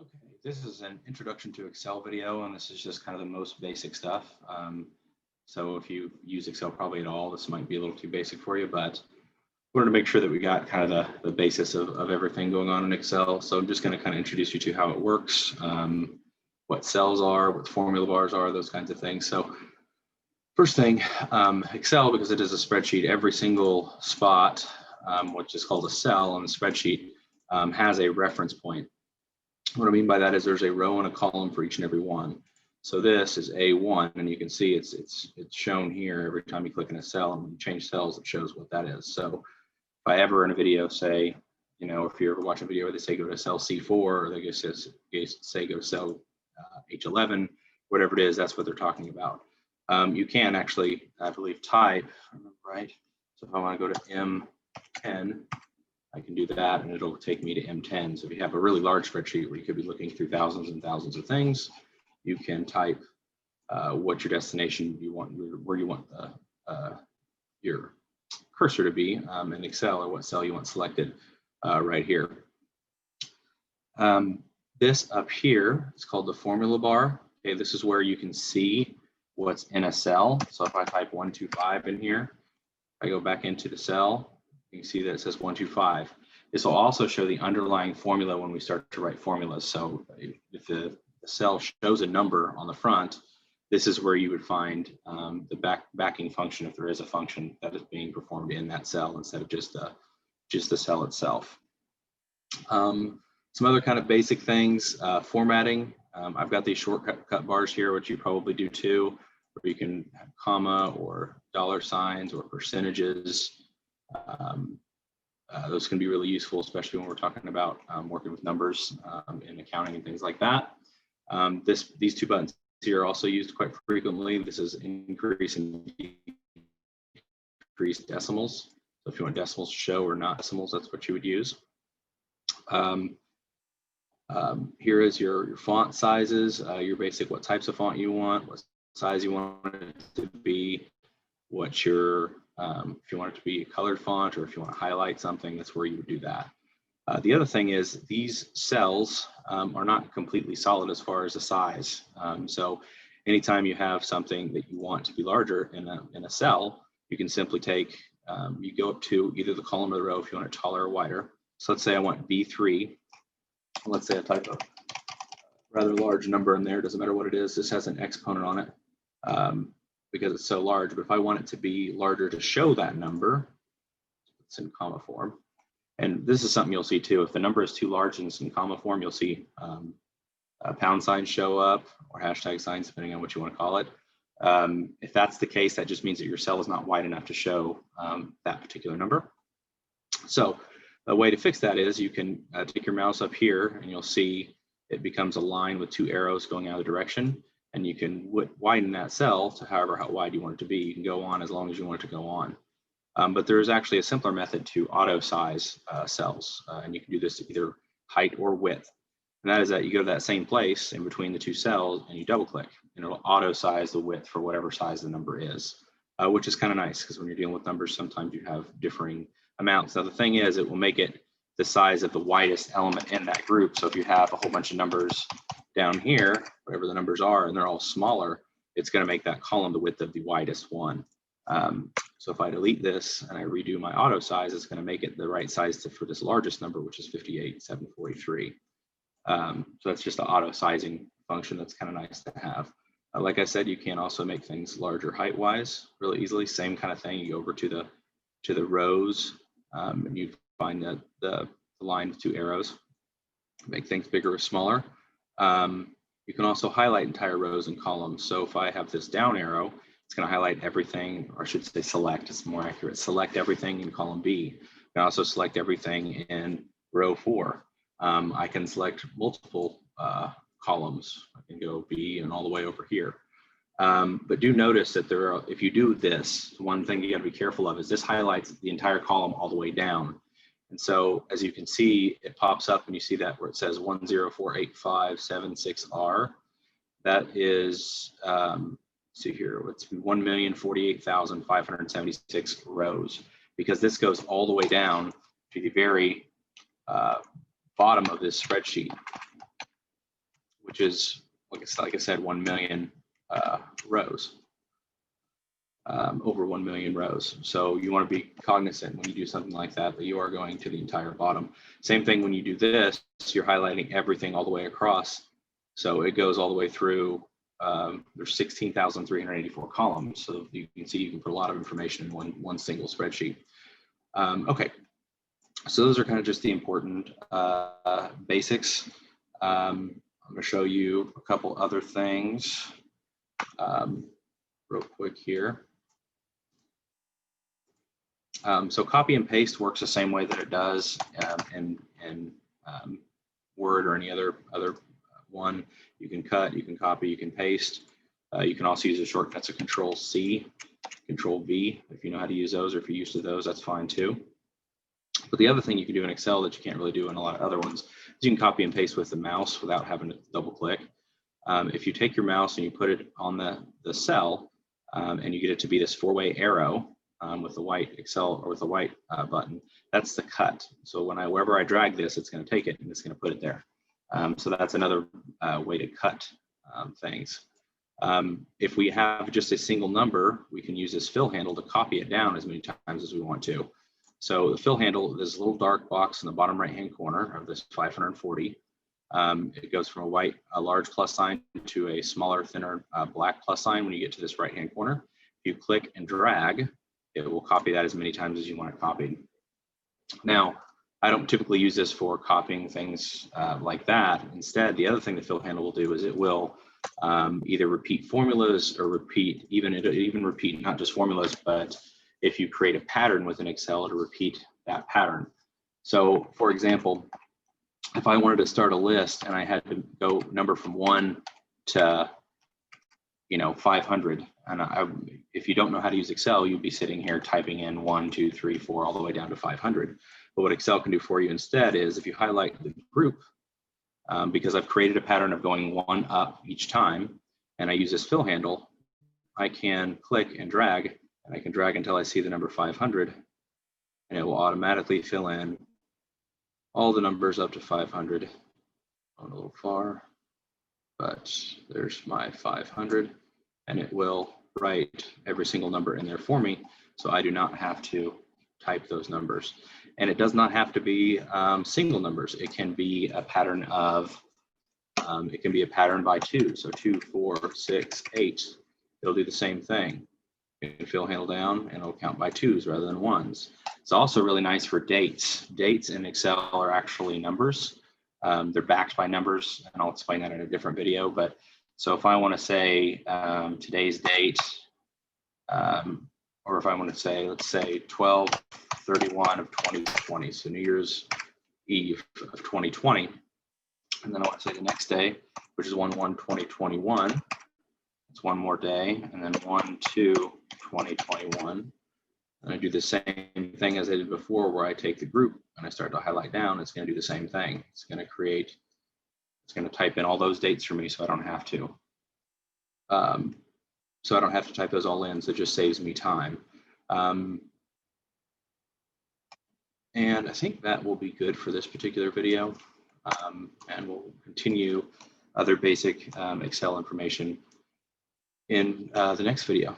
Okay, this is an introduction to Excel video, and this is just kind of the most basic stuff. So if you use Excel probably at all, this might be a little too basic for you, but wanted to make sure that we got kind of the basis of everything going on in Excel. So I'm just going to kind of introduce you to how it works, what cells are, what formula bars are, those kinds of things. So first thing, Excel, because it is a spreadsheet, every single spot, which is called a cell on the spreadsheet, has a reference point. What I mean by that is there's a row and a column for each and every one. So this is A1, and you can see it's shown here every time you click in a cell, and when you change cells, it shows what that is. So if I ever in a video say, you know, if you're ever watching a video where they say go to cell C4, or they just say go to cell H11, whatever it is, that's what they're talking about. You can actually, I believe, type, right? So if I want to go to M10, I can do that, and it'll take me to M10. So if you have a really large spreadsheet where you could be looking through thousands and thousands of things, you can type what your destination you want, where you want your cursor to be in Excel, or what cell you want selected right here. This up here is called the formula bar. Okay, this is where you can see what's in a cell. So if I type 125 in here, I go back into the cell, you can see that it says 125. This will also show the underlying formula when we start to write formulas. So if the cell shows a number on the front, this is where you would find the backing function, if there is a function that is being performed in that cell instead of just the cell itself. Some other kind of basic things, formatting. I've got these shortcut bars here, which you probably do too, where you can have comma or dollar signs or percentages. Those can be really useful, especially when we're talking about working with numbers in accounting and things like that. These two buttons here are also used quite frequently. This is increase and decrease decimals. So if you want decimals to show or not decimals, that's what you would use. Here is your font sizes, your basic what types of font you want, what size you want it to be, what your if you want it to be a colored font, or if you want to highlight something, that's where you would do that. The other thing is these cells are not completely solid as far as the size. So anytime you have something that you want to be larger in a cell, you can simply take, you go up to either the column or the row if you want it taller or wider. So let's say I want B3. Let's say I type a rather large number in there, doesn't matter what it is, this has an exponent on it because it's so large. But if I want it to be larger to show that number, it's in comma form. And this is something you'll see too. If the number is too large and it's in comma form, you'll see pound signs show up, or hashtag signs, depending on what you want to call it. If that's the case, that just means that your cell is not wide enough to show that particular number. So a way to fix that is you can take your mouse up here, and you'll see it becomes a line with two arrows going out of the direction, and you can widen that cell to however how wide you want it to be. You can go on as long as you want it to go on. But there is actually a simpler method to auto size cells, and you can do this to either height or width. And that is that you go to that same place in between the two cells and you double click, and it'll auto size the width for whatever size the number is, which is kind of nice because when you're dealing with numbers, sometimes you have differing amounts. Now the thing is, it will make it the size of the widest element in that group. So if you have a whole bunch of numbers down here, whatever the numbers are, and they're all smaller, it's going to make that column the width of the widest one. So if I delete this and I redo my auto size, it's going to make it the right size for this largest number, which is 58,743. So that's just the auto sizing function that's kind of nice to have. Like I said, you can also make things larger height-wise really easily. Same kind of thing. You go over to the rows, and you find the line with two arrows, make things bigger or smaller. You can also highlight entire rows and columns. So if I have this down arrow, it's going to highlight everything, or I should say select, it's more accurate. Select everything in column B. You can also select everything in row 4. I can select multiple columns. I can go B and all the way over here. But do notice that if you do this, one thing you got to be careful of is this highlights the entire column all the way down. And so as you can see, it pops up and you see that where it says 1048576R. That is, see here, it's 1,048,576 rows, because this goes all the way down to the very bottom of this spreadsheet. which is, like I said, 1 million rows, over 1 million rows. So you want to be cognizant when you do something like that, that you are going to the entire bottom. Same thing when you do this, you're highlighting everything all the way across. So it goes all the way through. There's 16,384 columns. So you can see you can put a lot of information in one single spreadsheet. Okay, so those are kind of just the important basics. I'm going to show you a couple other things real quick here. So copy and paste works the same way that it does in Word or any other one. You can cut, you can copy, you can paste. You can also use the shortcuts of Control-C, Control-V. If you know how to use those, or if you're used to those, that's fine too. But the other thing you can do in Excel that you can't really do in a lot of other ones is you can copy and paste with the mouse without having to double click. If you take your mouse and you put it on the cell and you get it to be this 4-way arrow with the white Excel or with the white button, that's the cut. So wherever I drag this, it's going to take it and it's going to put it there. So that's another way to cut things. If we have just a single number, we can use this fill handle to copy it down as many times as we want to. So the fill handle, this little dark box in the bottom right-hand corner of this 540. It goes from a large plus sign to a smaller, thinner black plus sign when you get to this right-hand corner. If you click and drag, it will copy that as many times as you want it copied. Now, I don't typically use this for copying things like that. Instead, the other thing the fill handle will do is it will either repeat formulas or even repeat not just formulas, but if you create a pattern within Excel to repeat that pattern. So for example, if I wanted to start a list and I had to go number from 1 to 500, and if you don't know how to use Excel, you'd be sitting here typing in 1, 2, 3, 4, all the way down to 500. But what Excel can do for you instead is if you highlight the group, because I've created a pattern of going 1 up each time, and I use this fill handle, I can click and drag, and I can drag until I see the number 500, and it will automatically fill in all the numbers up to 500. Going a little far, but there's my 500, and it will write every single number in there for me, so I do not have to type those numbers. And it does not have to be single numbers. It can be a pattern of, it can be a pattern by 2. So 2, 4, 6, 8. It'll do the same thing. You can fill handle down and it'll count by 2s rather than 1s. It's also really nice for dates. Dates in Excel are actually numbers. They're backed by numbers, and I'll explain that in a different video. But so if I want to say today's date, or if I want to say, let's say 12/31 of 2020, so New Year's Eve of 2020, and then I want to say the next day, which is 1/1/2021. It's one more day, and then 1/2/2021. And I do the same thing as I did before, where I take the group and I start to highlight down. It's going to do the same thing. It's going to type in all those dates for me, so I don't have to. So I don't have to type those all in, so it just saves me time. And I think that will be good for this particular video. And we'll continue other basic Excel information in the next video.